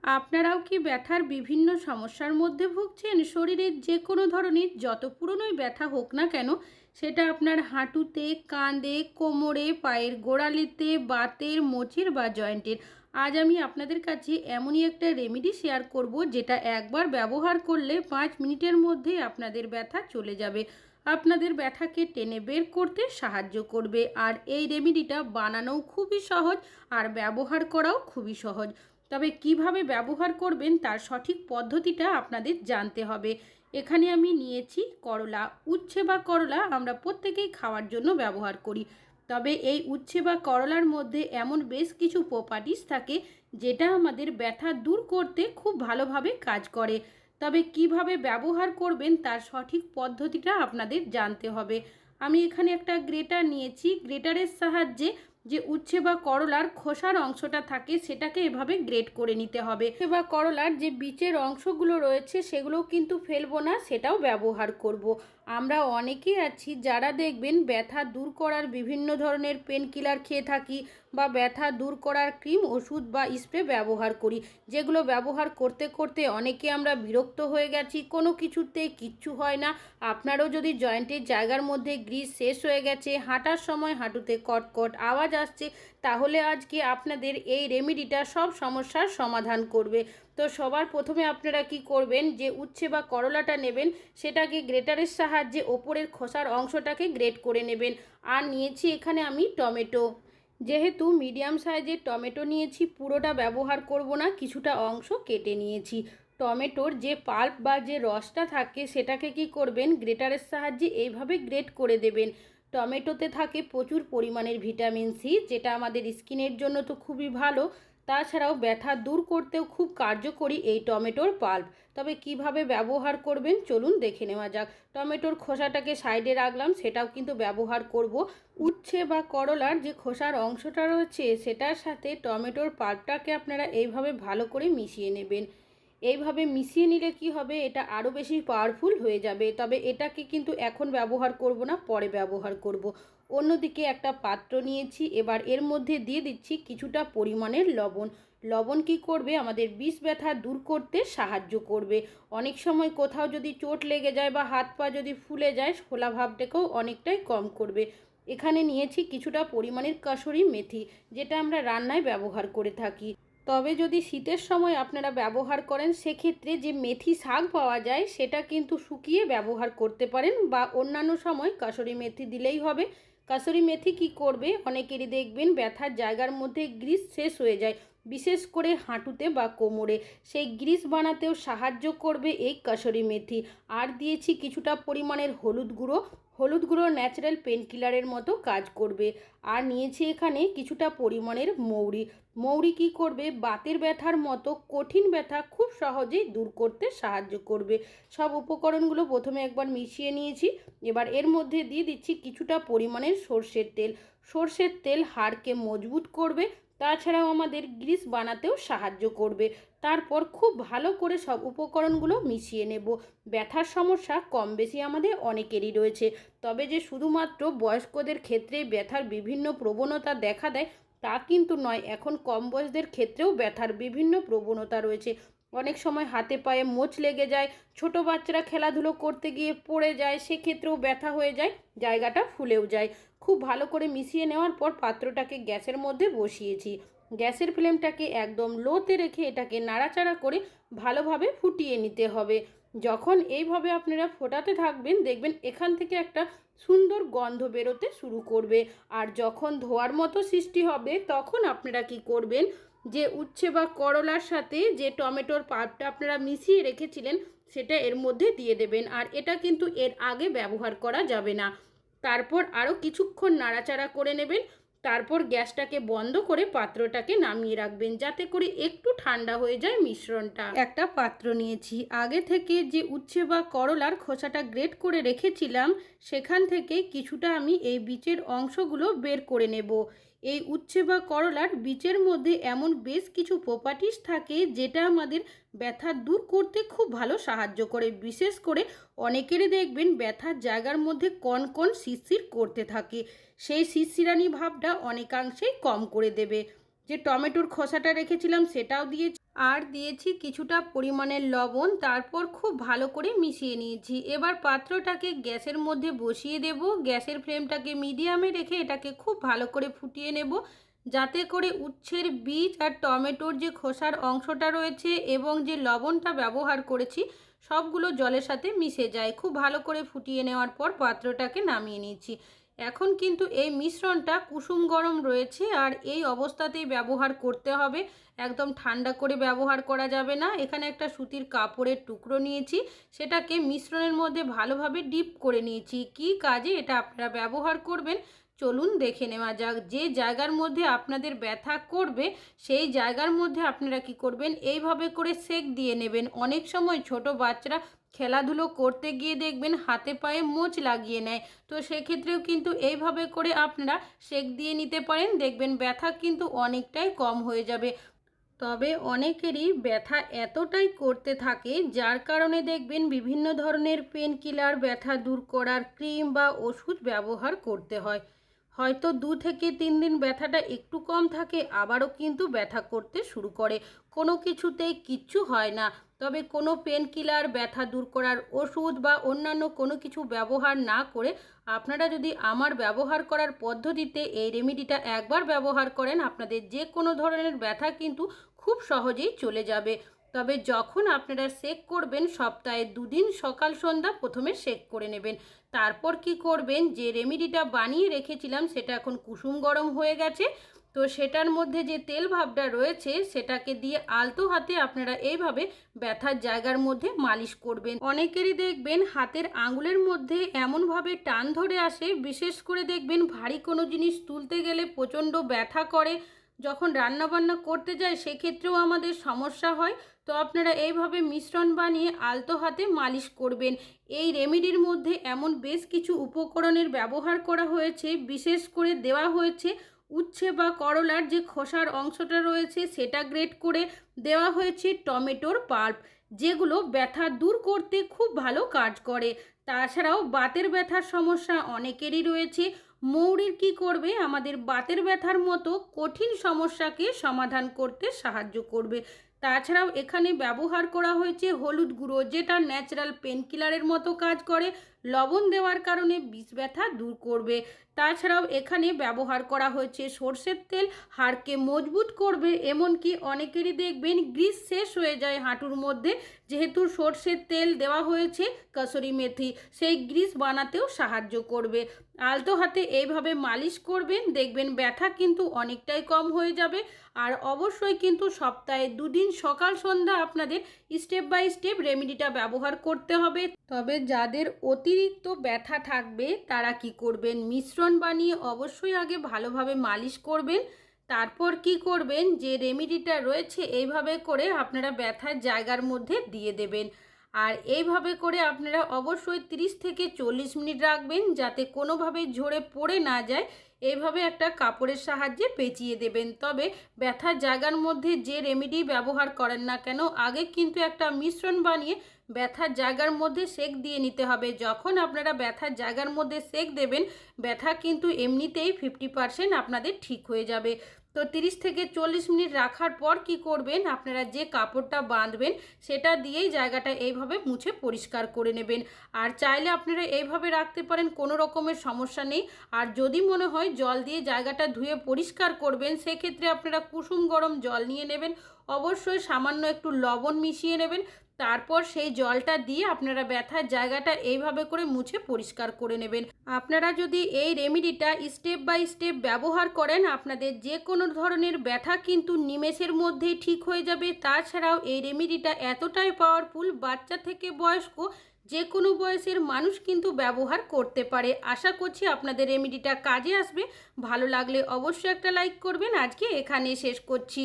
আপনারাও কি ব্যথার বিভিন্ন সমস্যার মধ্যে ভুগছেন? শরীরের যে কোনো ধরনের যত পুরনোই ব্যথা হোক না কেন, সেটা আপনার হাঁটুতে, কাঁধে, কোমরে, পায়ের গোড়ালিতে, বাতের, মোচের বা জয়েন্টের। আজ আমি আপনাদের কাছে এমনই একটা রেমেডি শেয়ার করব, যেটা একবার ব্যবহার করলে 5 মিনিটের মধ্যে আপনাদের ব্যথা চলে যাবে। আপনাদের ব্যথাকে টেনে বের করতে সাহায্য করবে। আর এই রেমেডিটা বানানোও খুবই সহজ, আর ব্যবহার করাও খুবই সহজ। তবে কিভাবে ব্যবহার করবেন তার সঠিক পদ্ধতিটা আপনাদের জানতে হবে। এখানে আমি নিয়েছি করলা। উচ্ছে বা করলা আমরা প্রত্যেকেই খাওয়ার জন্য ব্যবহার করি। তবে এই উচ্ছে বা করলার মধ্যে এমন বেশ কিছু প্রপার্টিস থাকে, যেটা আমাদের ব্যথা দূর করতে খুব ভালোভাবে কাজ করে। তবে কিভাবে ব্যবহার করবেন তার সঠিক পদ্ধতিটা আপনাদের জানতে হবে। আমি এখানে একটা গ্রেটার নিয়েছি। গ্রেটারের সাহায্যে যে উচ্ছে বা করলার খোসার অংশটা থাকে, সেটাকে এভাবে গ্রেট করে নিতে হবে। বা করলার যে বীজের অংশগুলো রয়েছে সেগুলোও কিন্তু ফেলবো না, সেটাও ব্যবহার করব। আমরা অনেকেই আছি যারা দেখবেন ব্যথা দূর করার বিভিন্ন ধরনের পেন কিলার খেয়ে থাকি, বা ব্যথা দূর করার ক্রিম, ওষুধ বা স্প্রে ব্যবহার করি, যেগুলো ব্যবহার করতে করতে অনেকে আমরা বিরক্ত হয়ে গেছি, কোনো কিছুতে কিচ্ছু হয় না। আপনারও যদি জয়েন্টের জায়গার মধ্যে গ্রিস শেষ হয়ে গেছে, হাঁটার সময় হাঁটুতে কটকট আওয়াজ আসছে, তাহলে আজকে আপনাদের এই রেমেডিটা সব সমস্যার সমাধান করবে। তো সবার প্রথমে আপনারা কি করবেন, যে উচ্ছে বা করলাটা নেবেন, সেটাকে গ্রেটারের সাহায্যে ওপরের খোসার অংশটাকে গ্রেট করে নেবেন। আর নিয়েছি এখানে আমি টমেটো। যেহেতু মিডিয়াম সাইজের টমেটো নিয়েছি, পুরোটা ব্যবহার করব না, কিছুটা অংশ কেটে নিয়েছি। টমেটোর যে পাল্প বা যে রসটা থাকে, সেটাকে কি করবেন, গ্রেটারের সাহায্যে এইভাবে গ্রেট করে দেবেন। টমেটোতে থাকে প্রচুর পরিমাণের ভিটামিন সি, যেটা আমাদের স্কিনের জন্য তো খুবই ভালো। তাছাড়াও ব্যথা দূর করতেও খুব কার্যকরী এই টমেটোর পাল্প। তবে কিভাবে ব্যবহার করবেন চলুন দেখে নেওয়া যাক। টমেটোর খোসাটাকে সাইডে রাখলাম, সেটাও কিন্তু ব্যবহার করব। উচ্ছে বা করলার যে খোসার অংশটা রয়েছে, সেটার সাথে টমেটোর পাল্পটাকে আপনারা এইভাবে ভালো করে মিশিয়ে নেবেন। এইভাবে মিশিয়ে নিলে কি হবে, এটা আরও বেশি পাওয়ারফুল হয়ে যাবে। তবে এটাকে কিন্তু এখন ব্যবহার করব না, পরে ব্যবহার করব। অন্যদিকে একটা পাত্র নিয়েছি, এবার এর মধ্যে দিয়ে দিচ্ছি কিছুটা পরিমাণের লবণ। লবণ কি করবে, আমাদের বিষ ব্যথা দূর করতে সাহায্য করবে। অনেক সময় কোথাও যদি চোট লেগে যায় বা হাত পা যদি ফুলে যায়, ফোলা ভাবটাকেও অনেকটাই কম করবে। এখানে নিয়েছি কিছুটা পরিমাণের কাসুরি মেথি, যেটা আমরা রান্নায় ব্যবহার করে থাকি। তবে যদি শীতের সময় আপনারা ব্যবহার করেন, সেক্ষেত্রে যে মেথি শাক পাওয়া যায়, সেটা কিন্তু শুকিয়ে ব্যবহার করতে পারেন, বা অন্যান্য সময় কাসুরি মেথি দিলেই হবে। কাসুরি মেথি কি করবে, অনেকেরই দেখবেন ব্যথার জায়গার মধ্যে গ্রিস শেষ হয়ে যায়, বিশেষ করে হাঁটুতে বা কোমরে, সেই গ্রিস বানাতেও সাহায্য করবে এই কাসুরি মেথি। আর দিয়েছি কিছুটা পরিমাণের হলুদ গুঁড়ো। হলুদ গুঁড়ো ন্যাচারাল পেন কিলারের মতো কাজ করবে। আর নিয়েছি এখানে কিছুটা পরিমাণের মৌরি। মৌরি কি করবে, বাতের ব্যথার মতো কঠিন ব্যথা খুব সহজেই দূর করতে সাহায্য করবে। সব উপকরণগুলো প্রথমে একবার মিশিয়ে নিয়েছি। এবার এর মধ্যে দিয়ে দিচ্ছি কিছুটা পরিমাণের সর্ষের তেল। সর্ষের তেল হাড়কে মজবুত করবে, তাছাড়াও আমাদের গ্রিস বানাতেও সাহায্য করবে। তারপর খুব ভালো করে সব উপকরণগুলো মিশিয়ে নেব। ব্যথার সমস্যা কম বেশি আমাদের অনেকেরই রয়েছে, তবে যে শুধুমাত্র বয়স্কদের ক্ষেত্রেই ব্যথার বিভিন্ন প্রবণতা দেখা দেয় তা কিন্তু নয়। এখন কম বয়সদের ক্ষেত্রেও ব্যথার বিভিন্ন প্রবণতা রয়েছে। অনেক সময় হাতে পায়ে মোচ লেগে যায়, ছোট বাচ্চারা খেলাধুলো করতে গিয়ে পড়ে যায়, সেক্ষেত্রেও ব্যথা হয়ে যায়, জায়গাটা ফুলেও যায়। খুব ভালো করে মিশিয়ে নেওয়ার পর পাত্রটাকে গ্যাসের মধ্যে বসিয়েছি। গ্যাসের ফ্লেমটাকে একদম লোতে রেখে এটাকে নাড়াচাড়া করে ভালোভাবে ফুটিয়ে নিতে হবে। যখন এইভাবে আপনারা ফোটাতে থাকবেন, দেখবেন এখান থেকে একটা সুন্দর গন্ধ বেরোতে শুরু করবে। আর যখন ধোয়ার মতো সৃষ্টি হবে, তখন আপনারা কি করবেন, যে উচ্ছে বা করলার সাথে যে টমেটোর পাল্পটা আপনারা মিশিয়ে রেখেছিলেন, সেটা এর মধ্যে দিয়ে দেবেন। আর এটা কিন্তু এর আগে ব্যবহার করা যাবে না। তারপর আরও কিছুক্ষণ নাড়াচাড়া করে নেবেন। তারপর গ্যাসটাকে বন্ধ করে পাত্রটাকে নামিয়ে রাখবেন, যাতে করে একটু ঠান্ডা হয়ে যায় মিশ্রণটা। একটা পাত্র নিয়েছি, আগে থেকে যে উচ্ছে বা করলার খোসাটা গ্রেট করে রেখেছিলাম, সেখান থেকে কিছুটা আমি এই বীজের অংশগুলো বের করে নেব। এই উচ্ছে বা করলার বীজের মধ্যে এমন বেশ কিছু প্রপার্টিস থাকে, যেটা আমাদের ব্যথা দূর করতে খুব ভালো সাহায্য করে। বিশেষ করে অনেকেরই দেখবেন ব্যথার জায়গার মধ্যে কন কন শিরশির করতে থাকে, সেই শিরশিরানি ভাবটা অনেকাংশেই কম করে দেবে। যে টমেটোর খোসাটা রেখেছিলাম সেটাও দিয়েছি, আর দিয়েছি কিছুটা পরিমাণের লবণ। তারপর খুব ভালো করে মিশিয়ে নিয়েছি। এবার পাত্রটাকে গ্যাসের মধ্যে বসিয়ে দেব। গ্যাসের ফ্লেমটাকে মিডিয়ামে রেখে এটাকে খুব ভালো করে ফুটিয়ে নেব, যাতে করে উচ্ছের বীজ আর টমেটোর যে খোসার অংশটা রয়েছে এবং যে লবণটা ব্যবহার করেছি সবগুলো জলের সাথে মিশে যায়। খুব ভালো করে ফুটিয়ে নেওয়ার পর পাত্রটাকে নামিয়ে নিয়েছি। এখন কিন্তু এই মিশ্রণটা কুসুম গরম রয়েছে আর এই অবস্থাতেই ব্যবহার করতে হবে, একদম ঠান্ডা করে ব্যবহার করা যাবে না। এখানে একটা সুতির কাপড়ের টুকরো নিয়েছি, সেটাকে মিশ্রণের মধ্যে ভালোভাবে ডিপ করে নিয়েছি। কী কাজে এটা আপনারা ব্যবহার করবেন চলুন দেখে নেওয়া যাক। যে জায়গার মধ্যে আপনাদের ব্যথা করবে সেই জায়গার মধ্যে আপনারা কি করবেন, এইভাবে করে সেক দিয়ে নেবেন। অনেক সময় ছোট বাচ্চারা খেলাধুলো করতে গিয়ে দেখবেন হাতে পায়ে মোচ লাগিয়ে নেয়, তো সেক্ষেত্রেও কিন্তু এইভাবে করে আপনারা সেক দিয়ে নিতে পারেন, দেখবেন ব্যথা কিন্তু অনেকটাই কম হয়ে যাবে। তবে অনেকেরই ব্যথা এতটাই করতে থাকে যার কারণে দেখবেন বিভিন্ন ধরনের পেন কিলার, ব্যথা দূর করার ক্রিম বা ওষুধ ব্যবহার করতে হয়। হয়তো 2 থেকে 3 দিন ব্যথাটা একটু কম থাকে, আবারও কিন্তু ব্যথা করতে শুরু করে। কোনো কিছুতেই কিচ্ছু হয় না। তবে কোনো পেন কিলার, ব্যথা দূর করার ওষুধ বা অন্যান্য কোনো কিছু ব্যবহার না করে আপনারা যদি আমার ব্যবহার করার পদ্ধতিতে এই রেমেডিটা একবার ব্যবহার করেন, আপনাদের যে কোনো ধরনের ব্যথা কিন্তু খুব সহজেই চলে যাবে। তবে যখন আপনারা সেক করবেন সপ্তাহে 2 দিন সকাল সন্ধ্যা প্রথমে সেক করে নেবেন। তারপর কি করবেন, যে রেমেডিটা বানিয়ে রেখেছিলাম সেটা এখন কুসুম গরম হয়ে গেছে, তো সেটার মধ্যে যে তেল ভাবটা রয়েছে সেটাকে দিয়ে আলতো হাতে আপনারা এইভাবে ব্যথার জায়গার মধ্যে মালিশ করবেন। অনেকেরই দেখবেন হাতের আঙুলের মধ্যে এমনভাবে টান ধরে আসে, বিশেষ করে দেখবেন ভারী কোনো জিনিস তুলতে গেলে প্রচণ্ড ব্যথা করে। যখন রান্নাবান্না করতে যাই সেক্ষেত্রেও আমাদের সমস্যা হয়। তো আপনারা এইভাবে মিশ্রণ বানিয়ে আলতো হাতে মালিশ করবেন। এই রেমেডির মধ্যে এমন বেশ কিছু উপকরণের ব্যবহার করা হয়েছে, বিশেষ করে দেওয়া হয়েছে উচ্ছে বা করলার যে খোসার অংশটা রয়েছে সেটা গ্রেট করে, দেওয়া হয়েছে টমেটোর পাল্প, যেগুলো ব্যথা দূর করতে খুব ভালো কাজ করে। তাছাড়াও বাতের ব্যথার সমস্যা অনেকেরই রয়েছে। মৌরির কি করবে, আমাদের বাতের ব্যথার মতো কঠিন সমস্যাকে সমাধান করতে সাহায্য করবে। তাছাড়াও এখানে ব্যবহার করা হয়েছে হলুদ গুঁড়ো, যেটা ন্যাচারাল পেনকিলারের মতো কাজ করে। লবণ দেওয়ার কারণে বিষ ব্যথা দূর করবে। তাছাড়াও এখানে ব্যবহার করা হয়েছে সর্ষের তেল, হাড়কে মজবুত করবে। এমনকি অনেকেরই দেখবেন গ্রিস শেষ হয়ে যায় হাঁটুর মধ্যে, যেহেতু সর্ষের তেল দেওয়া হয়েছে, কসুরি মেথি, সেই গ্রিস বানাতেও সাহায্য করবে। আলতো হাতে এইভাবে মালিশ করবেন, দেখবেন ব্যথা কিন্তু অনেকটাই কম হয়ে যাবে। আর অবশ্যই কিন্তু সপ্তাহে 2 দিন সকাল সন্ধ্যা আপনাদের স্টেপ বাই স্টেপ রেমেডিটা ব্যবহার করতে হবে। তবে যাদের অতিরিক্ত ব্যথা থাকবে তারা কি করবেন, মিশ্রণ বানিয়ে অবশ্যই আগে ভালোভাবে মালিশ করবেন। তারপর কি করবেন, যে রেমেডিটা রয়েছে এইভাবে করে আপনারা ব্যথার জায়গার মধ্যে দিয়ে দেবেন। আর এইভাবে করে আপনারা অবশ্যই 30 থেকে 40 মিনিট রাখবেন, যাতে কোনোভাবে ঝরে পড়ে না যায়। এইভাবে একটা কাপড়ের সাহায্যে পেঁচিয়ে দেবেন। তবে ব্যথার জায়গার মধ্যে যে রেমেডি ব্যবহার করেন না কেন, আগে কিন্তু একটা মিশ্রণ বানিয়ে ব্যথার জায়গার মধ্যে সেক দিয়ে নিতে হবে। যখন আপনারা ব্যথার জায়গার মধ্যে সেক দেবেন, ব্যথা কিন্তু এমনিতেই 50% আপনাদের ঠিক হয়ে যাবে। তো 30 থেকে 40 মিনিট রাখার পর কি করবেন, আপনারা যে কাপড়টা বাঁধবেন সেটা দিয়েই জায়গাটা এইভাবে মুছে পরিষ্কার করে নেবেন। আর চাইলে আপনারা এইভাবে রাখতে পারেন, কোনো রকমের সমস্যা নেই। আর যদি মনে হয় জল দিয়ে জায়গাটা ধুয়ে পরিষ্কার করবেন, সেক্ষেত্রে আপনারা কুসুম গরম জল নিয়ে নেবেন, অবশ্যই সামান্য একটু লবণ মিশিয়ে নেবেন। তারপর সেই জলটা দিয়ে আপনারা ব্যথার জায়গাটা এইভাবে করে মুছে পরিষ্কার করে নেবেন। আপনারা যদি এই রেমেডিটা স্টেপ বাই স্টেপ ব্যবহার করেন, আপনাদের যে কোনো ধরনের ব্যথা কিন্তু নিমেষের মধ্যেই ঠিক হয়ে যাবে। তাছাড়াও এই রেমেডিটা এতটাই পাওয়ারফুল, বাচ্চা থেকে বয়স্ক যে কোনো বয়সের মানুষ কিন্তু ব্যবহার করতে পারে। আশা করছি আপনাদের রেমেডিটা কাজে আসবে। ভালো লাগলে অবশ্যই একটা লাইক করবেন। আজকে এখানে শেষ করছি।